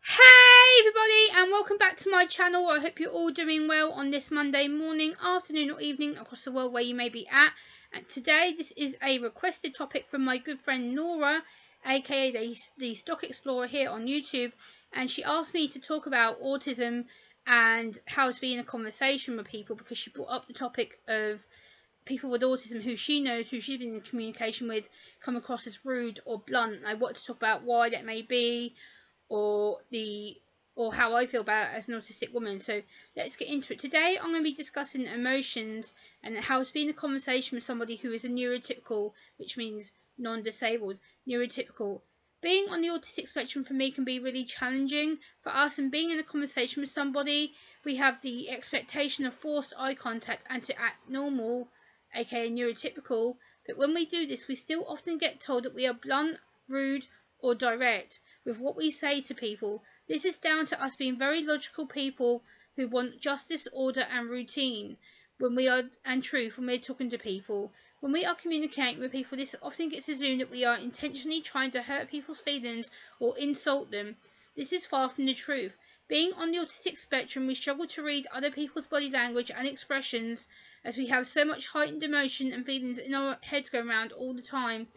Hey everybody, and welcome back to my channel. I hope you're all doing well on this Monday morning, afternoon or evening across the world where you may be at. And today this is a requested topic from my good friend Nora, aka the Stock Explorer here on YouTube, and she asked me to talk about autism and how to be in a conversation with people because she brought up the topic of people with autism who she knows, who she's been in communication with, come across as rude or blunt. I want to talk about why that may be, or how I feel about it as an autistic woman. So let's get into it. Today I'm going to be discussing emotions and how to be in a conversation with somebody who is a neurotypical, which means non-disabled, neurotypical. Being on the autistic spectrum for me can be really challenging for us, and being in a conversation with somebody, we have the expectation of forced eye contact and to act normal, aka neurotypical, but when we do this we still often get told that we are blunt, rude or direct with what we say to people. This is down to us being very logical people who want justice, order and routine and truth when we're talking to people. When we are communicating with people, this often gets assumed that we are intentionally trying to hurt people's feelings or insult them. This is far from the truth. Being on the autistic spectrum, we struggle to read other people's body language and expressions as we have so much heightened emotion and feelings in our heads going around all the time.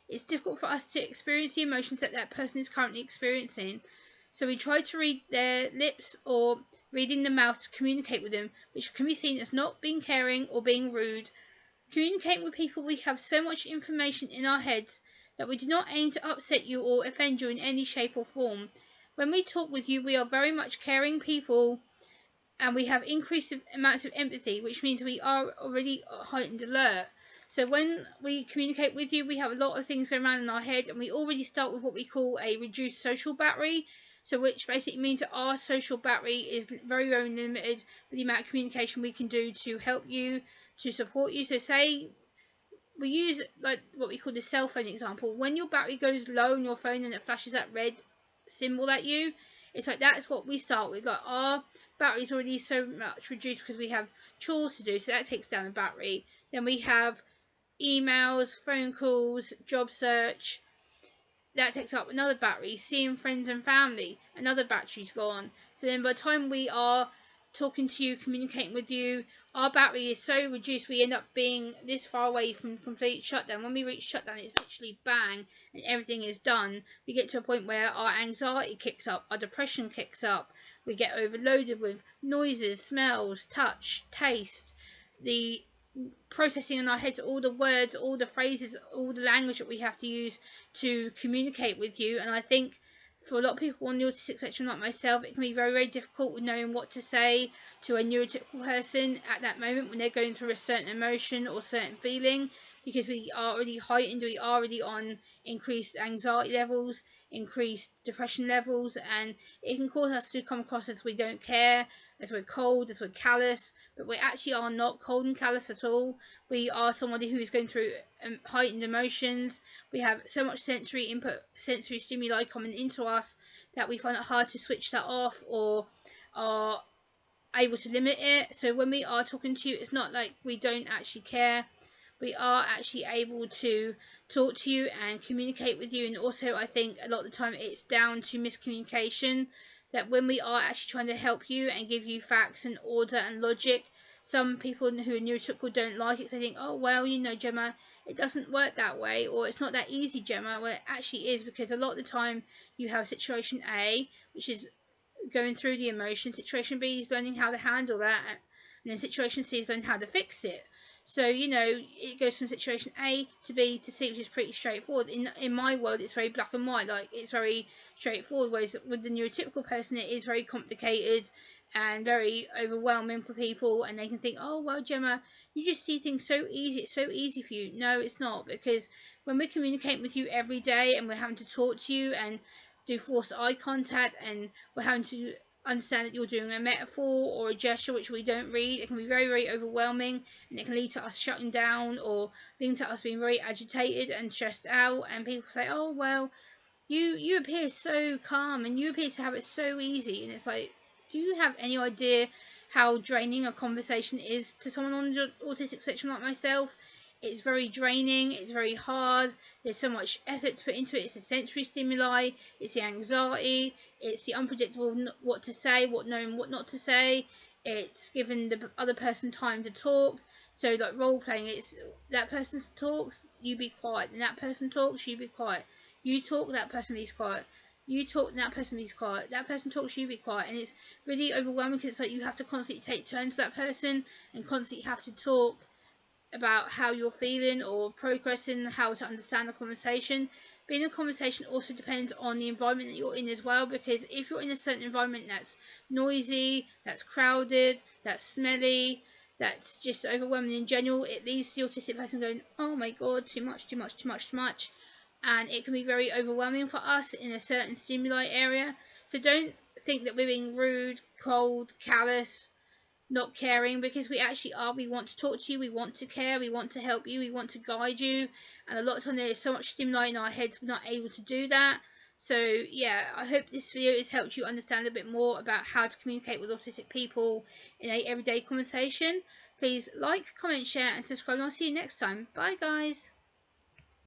It's difficult for us to experience the emotions that that person is currently experiencing. So we try to read their lips or reading the mouth to communicate with them, which can be seen as not being caring or being rude. Communicating with people, we have so much information in our heads that we do not aim to upset you or offend you in any shape or form. When we talk with you, we are very much caring people and we have increased amounts of empathy, which means we are already heightened alert. So when we communicate with you, we have a lot of things going around in our head, and we already start with what we call a reduced social battery. So which basically means that our social battery is very, very limited with the amount of communication we can do to help you, to support you. So say we use like what we call the cell phone example. When your battery goes low on your phone and it flashes that red symbol at you, it's like that's what we start with. Like our battery's already so much reduced because we have chores to do, so that takes down the battery. Then we have emails, phone calls, job search, that takes up another battery. Seeing friends and family, another battery's gone. So then by the time we are talking to you, communicating with you, our battery is so reduced we end up being this far away from complete shutdown. When we reach shutdown, it's literally bang and everything is done. We get to a point where our anxiety kicks up, our depression kicks up, we get overloaded with noises, smells, touch, taste, the processing in our heads all the words, all the phrases, all the language that we have to use to communicate with you. And I think for a lot of people on the autistic spectrum like myself, it can be very, very difficult with knowing what to say to a neurotypical person at that moment when they're going through a certain emotion or certain feeling, because we are already heightened, we are already on increased anxiety levels, increased depression levels, and it can cause us to come across as we don't care, as we're cold, as we're callous, but we actually are not cold and callous at all. We are somebody who is going through heightened emotions. We have so much sensory input, sensory stimuli coming into us that we find it hard to switch that off or are able to limit it. So when we are talking to you, it's not like we don't actually care. We are actually able to talk to you and communicate with you. And also I think a lot of the time it's down to miscommunication, that when we are actually trying to help you and give you facts and order and logic, some people who are neurotypical don't like it. So they think, oh well, you know, Gemma, it doesn't work that way, or it's not that easy, Gemma. Well, it actually is, because a lot of the time you have situation A, which is going through the emotion. Situation B is learning how to handle that, and then situation C is learning how to fix it. So, you know, it goes from situation A to B to C, which is pretty straightforward. In my world, it's very black and white. Like, it's very straightforward. Whereas with the neurotypical person, it is very complicated and very overwhelming for people. And they can think, oh, well, Gemma, you just see things so easy. It's so easy for you. No, it's not. Because when we're communicating with you every day and we're having to talk to you and do forced eye contact, and we're having to understand that you're doing a metaphor or a gesture which we don't read, it can be very, very overwhelming, and it can lead to us shutting down or leading to us being very agitated and stressed out. And people say, oh well, you appear so calm and you appear to have it so easy. And it's like, do you have any idea how draining a conversation is to someone on the autistic spectrum like myself? it's very draining, it's very hard, there's so much effort to put into it. It's the sensory stimuli, it's the anxiety, it's the unpredictable what to say, what knowing what not to say, it's giving the other person time to talk. So like role playing, it's that person talks, you be quiet, and that person talks, you be quiet. You talk, that person be quiet. You talk, and that person be quiet. That person talks, you be quiet. And it's really overwhelming because it's like you have to constantly take turns to that person and constantly have to talk about how you're feeling or progressing, how to understand the conversation. Being in a conversation also depends on the environment that you're in as well, because if you're in a certain environment that's noisy, that's crowded, that's smelly, that's just overwhelming in general, it leads to the autistic person going, oh my god, too much, too much, too much, too much. And it can be very overwhelming for us in a certain stimuli area. So don't think that we're being rude, cold, callous, not caring, because we actually are. We want to talk to you, we want to care, we want to help you, we want to guide you, and a lot of time there's so much stimuli in our heads we're not able to do that. So yeah, I hope this video has helped you understand a bit more about how to communicate with autistic people in a everyday conversation. Please like, comment, share and subscribe, and I'll see you next time. Bye guys.